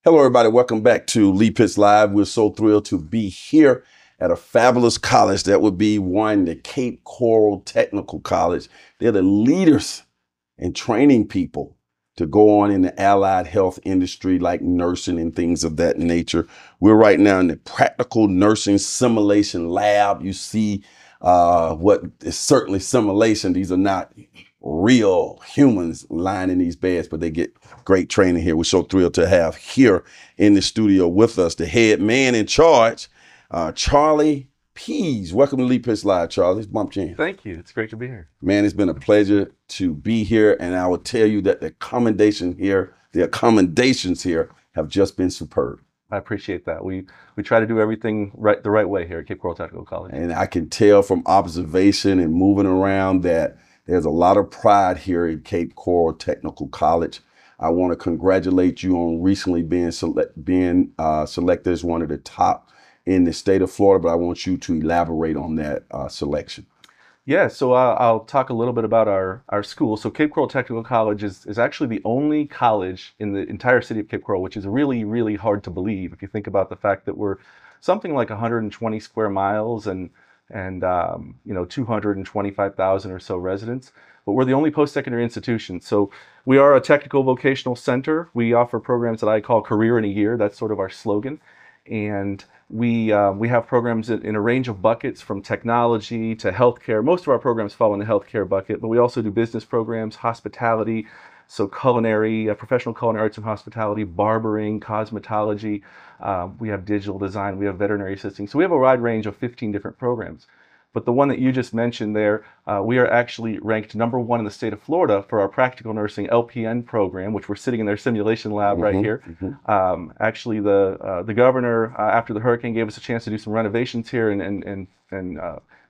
Hello, everybody. Welcome back to Lee Pitts Live. We're so thrilled to be here at a fabulous college. That would be the Cape Coral Technical College. They're the leaders in training people to go on in the allied health industry like nursing and things of that nature. We're right now in the practical nursing simulation lab. You see what is certainly simulation. These are not real humans lying in these beds, but they get great training here. We're so thrilled to have here in the studio with us the head man in charge, Charlie Pease. Welcome to Lee Pitts Live, Charlie. Let's bump you in. Thank you. It's great to be here. Man, it's been a pleasure to be here, and I will tell you that the accommodations here have just been superb. I appreciate that. We try to do everything the right way here at Cape Coral Technical College. And I can tell from observation and moving around that there's a lot of pride here at Cape Coral Technical College. I want to congratulate you on recently being selected as one of the top in the state of Florida, but I want you to elaborate on that selection. Yeah, so I'll talk a little bit about our school. So Cape Coral Technical College is actually the only college in the entire city of Cape Coral, which is really, really hard to believe if you think about the fact that we're something like 120 square miles and 225,000 or so residents, but we're the only post-secondary institution. So we are a technical vocational center. We offer programs that I call Career in a Year. That's sort of our slogan. And we have programs in a range of buckets from technology to healthcare. Most of our programs fall in the healthcare bucket, but we also do business programs, hospitality, so culinary, professional culinary arts and hospitality, barbering, cosmetology. We have digital design, we have veterinary assisting. So we have a wide range of 15 different programs. But the one that you just mentioned there, we are actually ranked #1 in the state of Florida for our practical nursing LPN program, which we're sitting in their simulation lab right here. Actually, the governor, after the hurricane, gave us a chance to do some renovations here and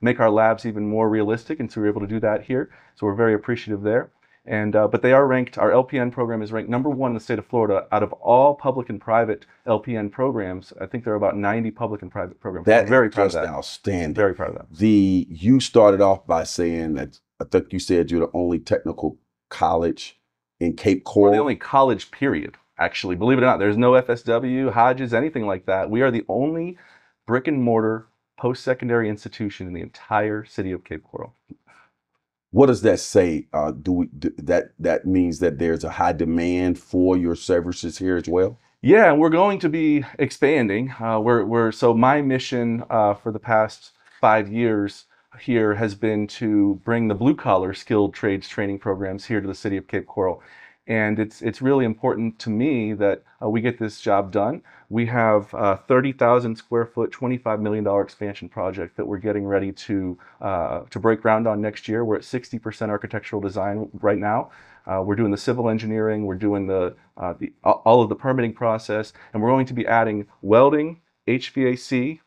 make our labs even more realistic, and so we were able to do that here. So we're very appreciative there. And but they are ranked. Our LPN program is ranked #1 in the state of Florida out of all public and private LPN programs. I think there are about 90 public and private programs. That very is proud just of that. outstanding. Very proud of that. You started off by saying that I think you said you're the only technical college in Cape Coral. We're the only college, period. Actually, believe it or not, there's no FSW, Hodges, anything like that. We are the only brick and mortar post-secondary institution in the entire city of Cape Coral. What does that say? That means that there's a high demand for your services here as well? Yeah, and we're going to be expanding. So my mission for the past 5 years here has been to bring the blue-collar skilled trades training programs here to the city of Cape Coral. And it's really important to me that we get this job done. We have a 30,000 square foot, $25 million expansion project that we're getting ready to break ground on next year. We're at 60% architectural design right now. We're doing the civil engineering, we're doing all of the permitting process, and we're going to be adding welding, HVAC,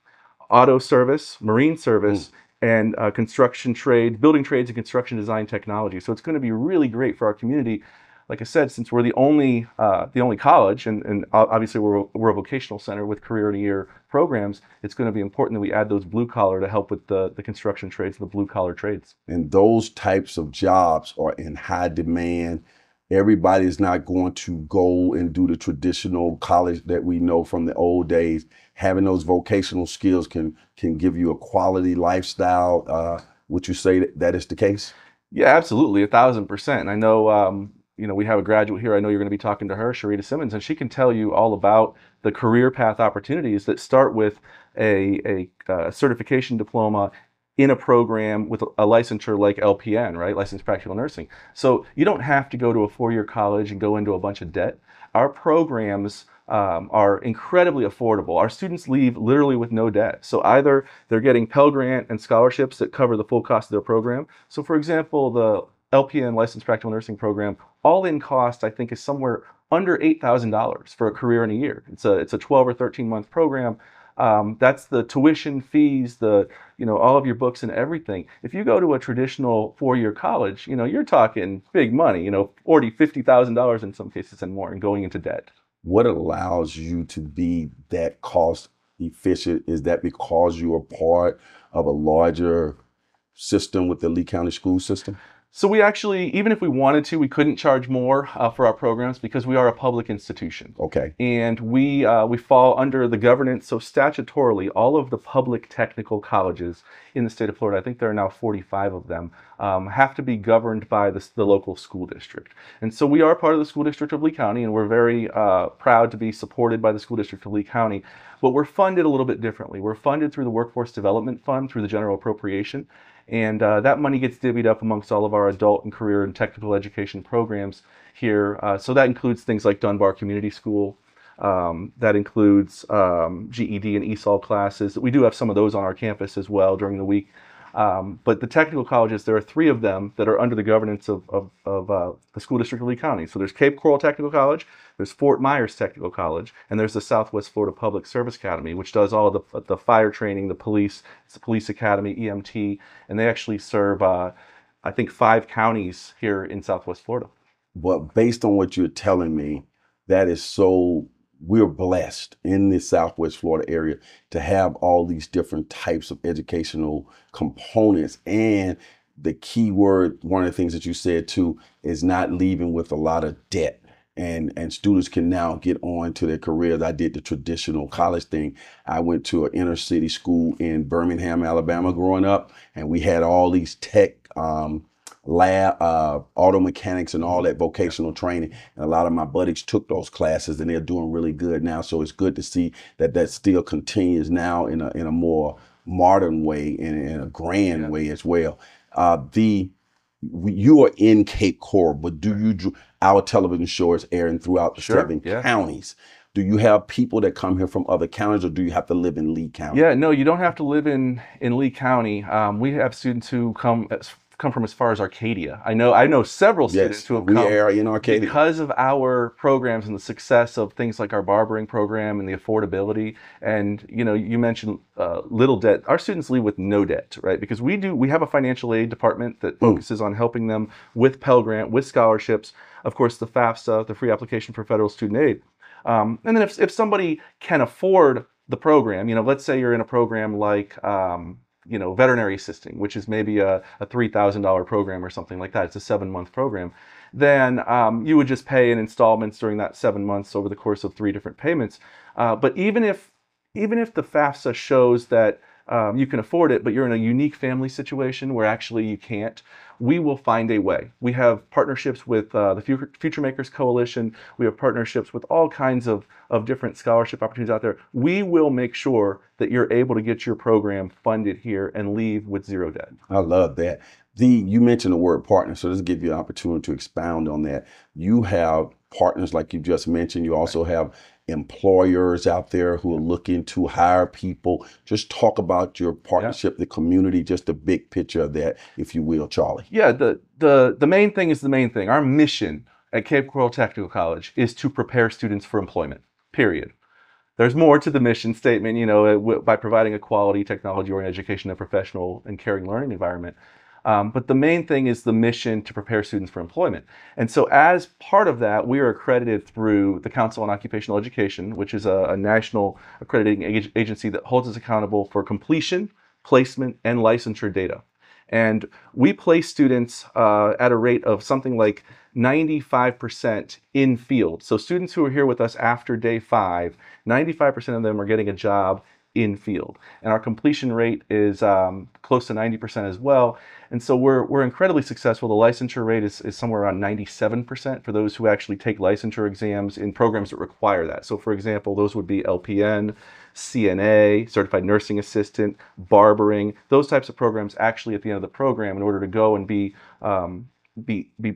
auto service, marine service, and construction trade, building trades and construction design technology. So it's going to be really great for our community. Like I said, since we're the only college, and obviously we're a vocational center with Career in a Year programs, it's going to be important that we add those blue collar to help with the construction trades, the blue collar trades. And those types of jobs are in high demand. Everybody is not going to go and do the traditional college that we know from the old days. Having those vocational skills can give you a quality lifestyle. Would you say that is the case? Yeah, absolutely, 1,000%. I know. We have a graduate here. I know you're going to be talking to her, Sharita Simmons, and she can tell you all about the career path opportunities that start with a certification diploma in a program with a licensure like LPN, right? Licensed Practical Nursing. So you don't have to go to a 4-year college and go into a bunch of debt. Our programs are incredibly affordable. Our students leave literally with no debt. So either they're getting Pell Grant and scholarships that cover the full cost of their program. So for example, the LPN Licensed Practical Nursing program, all-in cost, I think, is somewhere under $8,000 for a Career in a Year. It's a 12 or 13-month program. That's the tuition, fees, all of your books and everything. If you go to a traditional 4-year college, you're talking big money, $40,000, $50,000 in some cases and more, and going into debt. What allows you to be that cost efficient? Is that because you are part of a larger system with the Lee County school system? So we actually, even if we wanted to, we couldn't charge more for our programs because we are a public institution. Okay. And we fall under the governance. So statutorily, all of the public technical colleges in the state of Florida, I think there are now 45 of them, have to be governed by the local school district. And so we are part of the school district of Lee County, and we're very proud to be supported by the school district of Lee County. But we're funded a little bit differently. We're funded through the Workforce Development Fund, through the general appropriation. And that money gets divvied up amongst all of our adult and career and technical education programs here. So that includes things like Dunbar Community School. That includes GED and ESOL classes. We do have some of those on our campus as well during the week. But the technical colleges, there are 3 of them that are under the governance of the school district of Lee County. So there's Cape Coral Technical College, there's Fort Myers Technical College, and there's the Southwest Florida Public Service Academy, which does all of the fire training, the police, it's the police academy, EMT, and they actually serve, I think, 5 counties here in Southwest Florida. But based on what you're telling me, that is so, we're blessed in the Southwest Florida area to have all these different types of educational components. And the key word, one of the things that you said too, is not leaving with a lot of debt. And students can now get on to their careers. I did the traditional college thing. I went to an inner city school in Birmingham, Alabama growing up, and we had all these tech lab, auto mechanics and all that vocational training. And a lot of my buddies took those classes and they're doing really good now. So it's good to see that that still continues now in a more modern way and in a grand way as well. You are in Cape Coral, but our television show is airing throughout the 7 counties. Do you have people that come here from other counties, or do you have to live in Lee County? Yeah, no, you don't have to live in Lee County. We have students who come from as far as Arcadia. I know several students who have come in Arcadia because of our programs and the success of things like our barbering program and the affordability. And you mentioned little debt. Our students leave with no debt, right? Because we have a financial aid department that focuses on helping them with Pell Grant, with scholarships, of course the FAFSA, the free application for federal student aid. And then if somebody can afford the program, let's say you're in a program like veterinary assisting, which is maybe a $3,000 program or something like that. It's a 7-month program. Then you would just pay in installments during that 7 months over the course of 3 different payments. But even if the FAFSA shows that you can afford it, but you're in a unique family situation where actually you can't, we will find a way. We have partnerships with the Future Makers Coalition. We have partnerships with all kinds of different scholarship opportunities out there. We will make sure that you're able to get your program funded here and leave with 0 debt. I love that. You mentioned the word partner, so this gives you an opportunity to expound on that. You have partners like you just mentioned. You also have employers out there who are looking to hire people. Just talk about your partnership, the community, just the big picture of that, if you will, Charlie. Yeah, the main thing is the main thing. Our mission at Cape Coral Technical College is to prepare students for employment, period. There's more to the mission statement, by providing a quality technology-oriented education, a professional and caring learning environment. But the main thing is the mission to prepare students for employment. And so as part of that, we are accredited through the Council on Occupational Education, which is a national accrediting agency that holds us accountable for completion, placement, and licensure data. And we place students at a rate of something like 95% in field. So students who are here with us after day 5, 95% of them are getting a job in field. And our completion rate is close to 90% as well. And so we're incredibly successful. The licensure rate is somewhere around 97% for those who actually take licensure exams in programs that require that. So for example, those would be LPN, CNA, Certified Nursing Assistant, barbering. Those types of programs actually at the end of the program, in order to go and be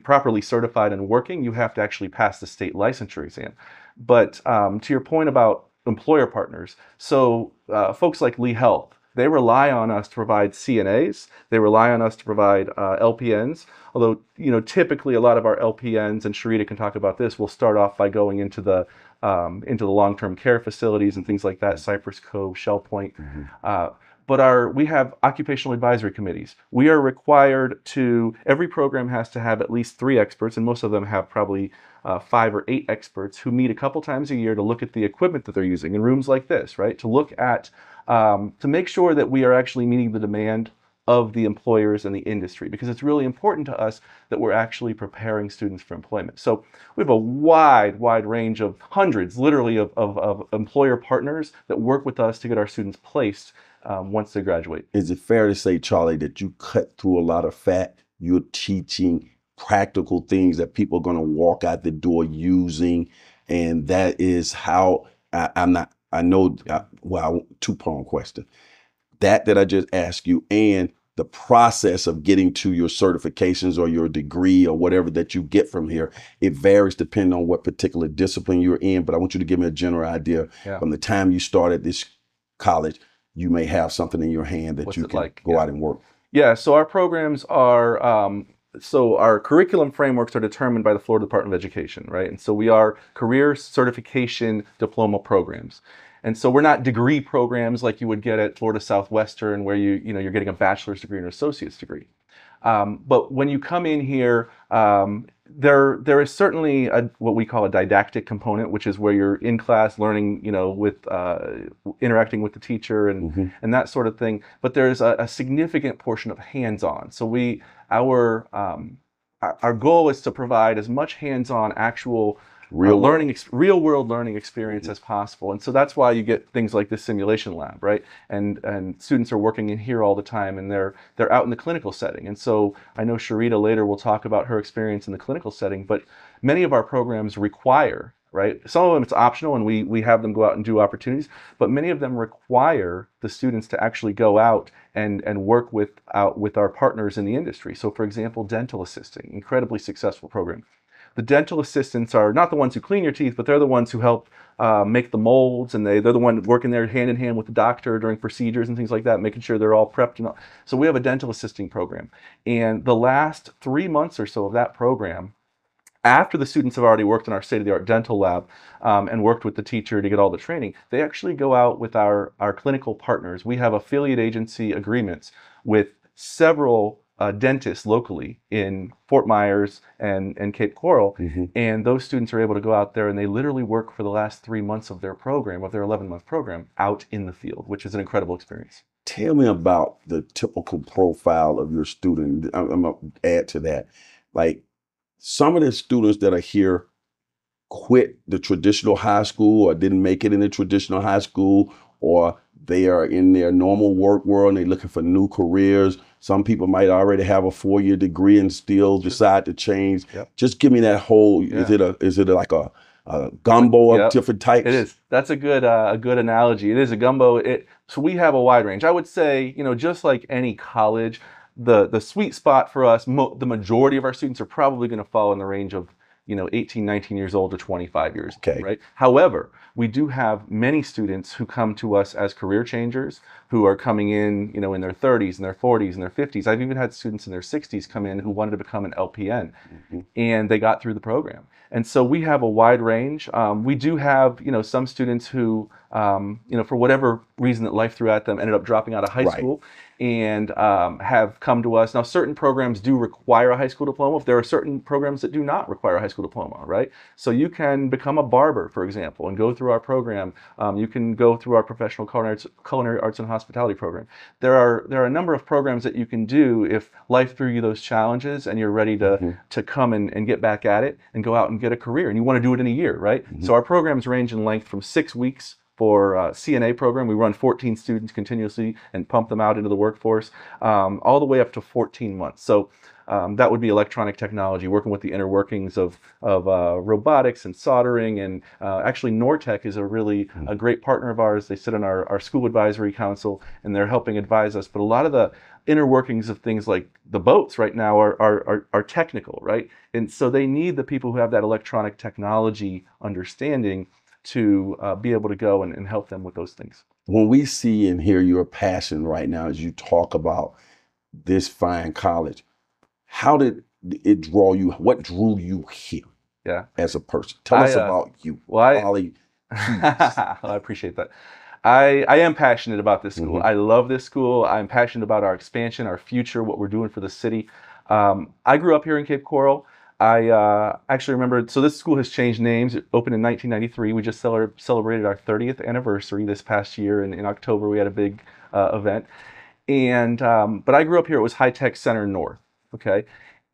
properly certified and working, you have to actually pass the state licensure exam. But to your point about employer partners, so folks like Lee Health, they rely on us to provide CNAs. They rely on us to provide LPNs. Although, typically a lot of our LPNs, and Sharita can talk about this, will start off by going into the long-term care facilities and things like that, Cypress Cove, Shell Point. But we have occupational advisory committees. We are required every program has to have at least 3 experts, and most of them have probably 5 or 8 experts who meet a couple times a year to look at the equipment that they're using in rooms like this, right? To look at, to make sure that we are actually meeting the demand of the employers and the industry, because it's really important to us that we're actually preparing students for employment. So we have a wide range of hundreds, literally, of employer partners that work with us to get our students placed once they graduate. Is it fair to say, Charlie, that you cut through a lot of fat? You're teaching practical things that people are going to walk out the door using, and that is how I know, well, two-pronged question. That I just asked you, and the process of getting to your certifications or your degree or whatever that you get from here, it varies depending on what particular discipline you're in. But I want you to give me a general idea. From the time you started this college, you may have something in your hand that you can go out and work. Yeah, so our programs are, so our curriculum frameworks are determined by the Florida Department of Education, right? And so we are career certification diploma programs. And so we're not degree programs like you would get at Florida Southwestern, where you're getting a bachelor's degree and an associate's degree. But when you come in here, there is certainly what we call a didactic component, which is where you're in class learning, with interacting with the teacher and that sort of thing. But there's a significant portion of hands-on. So our goal is to provide as much hands-on, actual real world learning experience as possible. And so that's why you get things like this simulation lab, right? And students are working in here all the time, and they're out in the clinical setting. And so I know Sharita later will talk about her experience in the clinical setting, but many of our programs require, right? Some of them it's optional, and we have them go out and do opportunities, but many of them require the students to actually go out and work with our partners in the industry. So for example, dental assisting, incredibly successful program. The dental assistants are not the ones who clean your teeth, but they're the ones who help make the molds, and they're the one working there hand in hand with the doctor during procedures and things like that, making sure they're all prepped. So we have a dental assisting program. And the last 3 months or so of that program, after the students have already worked in our state-of-the-art dental lab and worked with the teacher to get all the training, they actually go out with our clinical partners. We have affiliate agency agreements with several dentists locally in Fort Myers and Cape Coral, and those students are able to go out there and they literally work for the last 3 months of their program, of their 11-month program, out in the field, which is an incredible experience. Tell me about the typical profile of your student. I'm going to add to that. Like, some of the students that are here quit the traditional high school or didn't make it in the traditional high school, or they are in their normal work world and they're looking for new careers. Some people might already have a 4-year degree and still decide to change. Just give me that whole, is it like a gumbo of different types? It is. That's a good analogy. It is a gumbo. So we have a wide range. I would say, just like any college, the sweet spot for us, the majority of our students are probably going to fall in the range of 18, 19 years old to 25 years old, right? However, we do have many students who come to us as career changers, who are coming in, in their 30s and their 40s and their 50s. I've even had students in their 60s come in who wanted to become an LPN, and they got through the program. And so we have a wide range. We do have, some students who, for whatever reason that life threw at them, ended up dropping out of high school and have come to us. Now, certain programs do require a high school diploma. There are certain programs that do not require a high school diploma, right? So you can become a barber, for example, and go through our program. You can go through our professional culinary arts and hospitality program. There are a number of programs that you can do if life threw you those challenges and you're ready to come and get back at it and go out and get a career, and you want to do it in a year, right? So our programs range in length from 6 weeks for CNA program. We run 14 students continuously and pump them out into the workforce, all the way up to 14 months. So that would be electronic technology, working with the inner workings of robotics and soldering. And actually, Nortec is a great partner of ours. They sit on our school advisory council, and they're helping advise us. But a lot of the inner workings of things like the boats right now are technical, right? And so they need the people who have that electronic technology understanding to be able to go and help them with those things. When we see and hear your passion right now as you talk about this fine college, how did it draw you? What drew you here as a person? Tell us about you. Well, I appreciate that. I am passionate about this school. I love this school. I'm passionate about our expansion, our future, what we're doing for the city. I grew up here in Cape Coral. I actually remember, so this school has changed names. It opened in 1993. We just celebrated our 30th anniversary this past year. In October, we had a big event. And but I grew up here. It was High Tech Center North. Okay,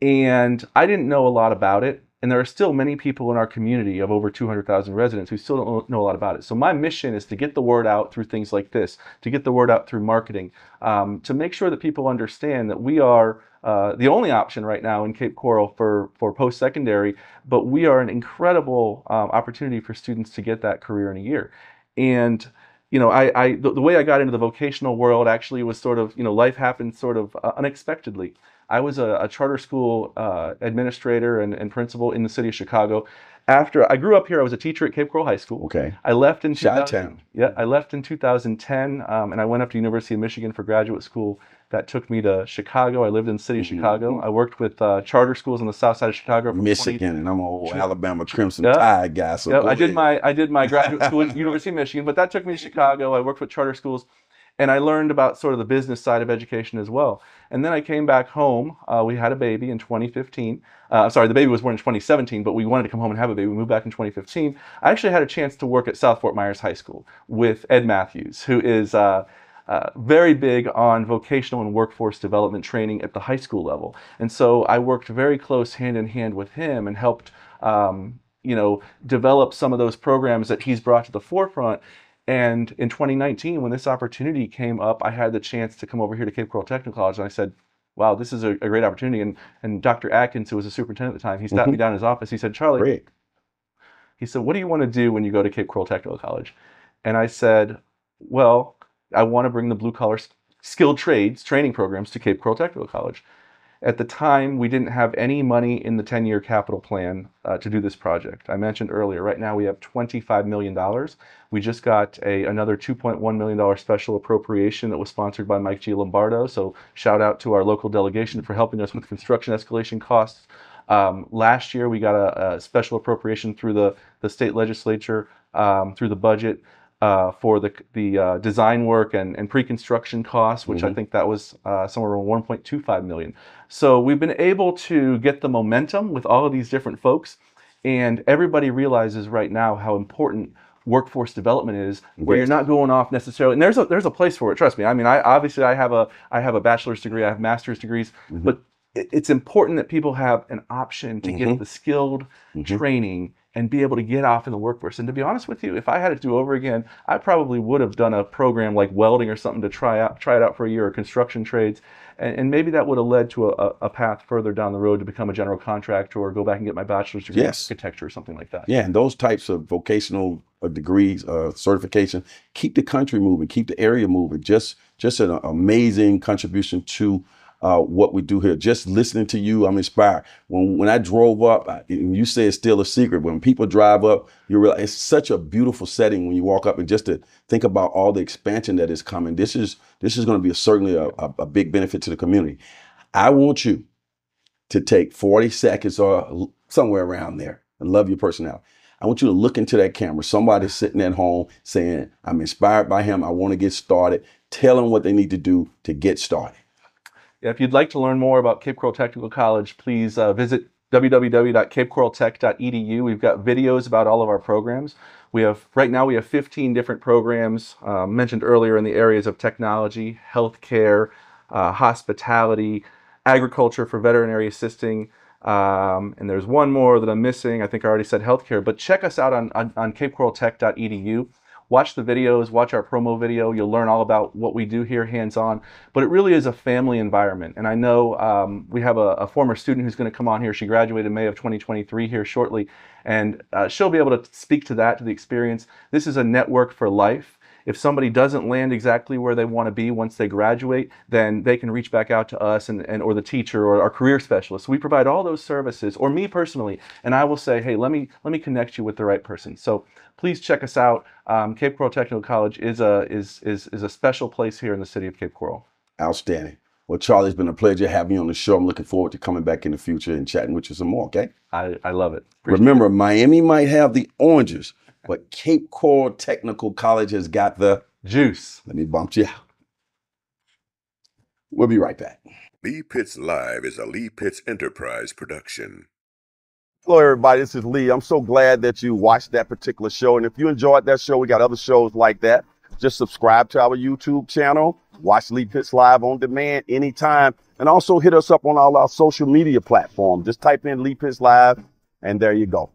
and I didn't know a lot about it. And there are still many people in our community of over 200,000 residents who still don't know a lot about it. So my mission is to get the word out through things like this, to get the word out through marketing, to make sure that people understand that we are the only option right now in Cape Coral for post-secondary, but we are an incredible opportunity for students to get that career in a year. And you know, the way I got into the vocational world actually was sort of, you know, life happened sort of unexpectedly. I was a charter school administrator and principal in the city of Chicago. After I grew up here, I was a teacher at Cape Coral High School. Okay. I left in Chi-town. Yeah, I left in 2010, and I went up to University of Michigan for graduate school. That took me to Chicago. I lived in the city of Chicago. I worked with charter schools on the south side of Chicago. Michigan, and I'm an old Alabama Crimson Tide guy. So I did my graduate school at University of Michigan, but that took me to Chicago. I worked with charter schools, and I learned about sort of the business side of education as well. And then I came back home. We had a baby in 2015. Sorry, the baby was born in 2017, but we wanted to come home and have a baby. We moved back in 2015. I actually had a chance to work at South Fort Myers High School with Ed Matthews, who is very big on vocational and workforce development training at the high school level. And so I worked very close hand in hand with him and helped you know, develop some of those programs that he's brought to the forefront. And in 2019, when this opportunity came up, I had the chance to come over here to Cape Coral Technical College, and I said, wow, this is a great opportunity. And Dr. Atkins, who was the superintendent at the time, he stopped me down in his office. He said, Charlie, great. He said, what do you want to do when you go to Cape Coral Technical College? And I said, well, I want to bring the blue-collar skilled trades training programs to Cape Coral Technical College. At the time, we didn't have any money in the 10-year capital plan to do this project. I mentioned earlier, right now we have $25 million. We just got another $2.1 million special appropriation that was sponsored by Mike G. Lombardo. So shout out to our local delegation for helping us with construction escalation costs. Last year, we got a special appropriation through the state legislature, through the budget, for the design work and pre-construction costs, which I think that was somewhere around $1.25 million. So we've been able to get the momentum with all of these different folks, and everybody realizes right now how important workforce development is, where you're not going off necessarily. And there's a place for it. Trust me. I mean, I have a bachelor's degree, I have master's degrees, but it's important that people have an option to get the skilled training and be able to get off in the workforce. And to be honest with you, if I had it to do over again, I probably would have done a program like welding or something to try it out for a year, or construction trades, and maybe that would have led to a path further down the road to become a general contractor or go back and get my bachelor's degree in architecture or something like that. Yeah, and those types of vocational degrees, certification, keep the country moving, keep the area moving. Just an amazing contribution to what we do here. Just listening to you, I'm inspired. When I drove up, and you say it's still a secret, when people drive up, you realize it's such a beautiful setting when you walk up, and just to think about all the expansion that is coming. This is going to be certainly a big benefit to the community. I want you to take 40 seconds or somewhere around there, and love your personality. I want you to look into that camera. Somebody's sitting at home saying, I'm inspired by him. I want to get started. Tell them what they need to do to get started. If you'd like to learn more about Cape Coral Technical College, please visit www.capecoraltech.edu. We've got videos about all of our programs. Right now we have 15 different programs mentioned earlier in the areas of technology, healthcare, hospitality, agriculture for veterinary assisting, and there's one more that I'm missing. I think I already said healthcare, but check us out on capecoraltech.edu. Watch the videos, watch our promo video. You'll learn all about what we do here hands-on. But it really is a family environment. And I know we have a former student who's going to come on here. She graduated in May of 2023 here shortly. And she'll be able to speak to that, to the experience. This is a network for life. If somebody doesn't land exactly where they want to be once they graduate, then they can reach back out to us or the teacher or our career specialist. We provide all those services, or me personally, and I will say, hey, let me connect you with the right person. So please check us out. Cape Coral Technical College is a special place here in the city of Cape Coral. Outstanding. Well, Charlie, it's been a pleasure having you on the show. I'm looking forward to coming back in the future and chatting with you some more, okay? I love it. Remember, Miami might have the oranges, but Cape Coral Technical College has got the juice. Let me bump you out. We'll be right back. Lee Pitts Live is a Lee Pitts Enterprise production. Hello, everybody. This is Lee. I'm so glad that you watched that particular show. And if you enjoyed that show, we got other shows like that. Just subscribe to our YouTube channel. Watch Lee Pitts Live on demand anytime. And also hit us up on all our social media platforms. Just type in Lee Pitts Live, and there you go.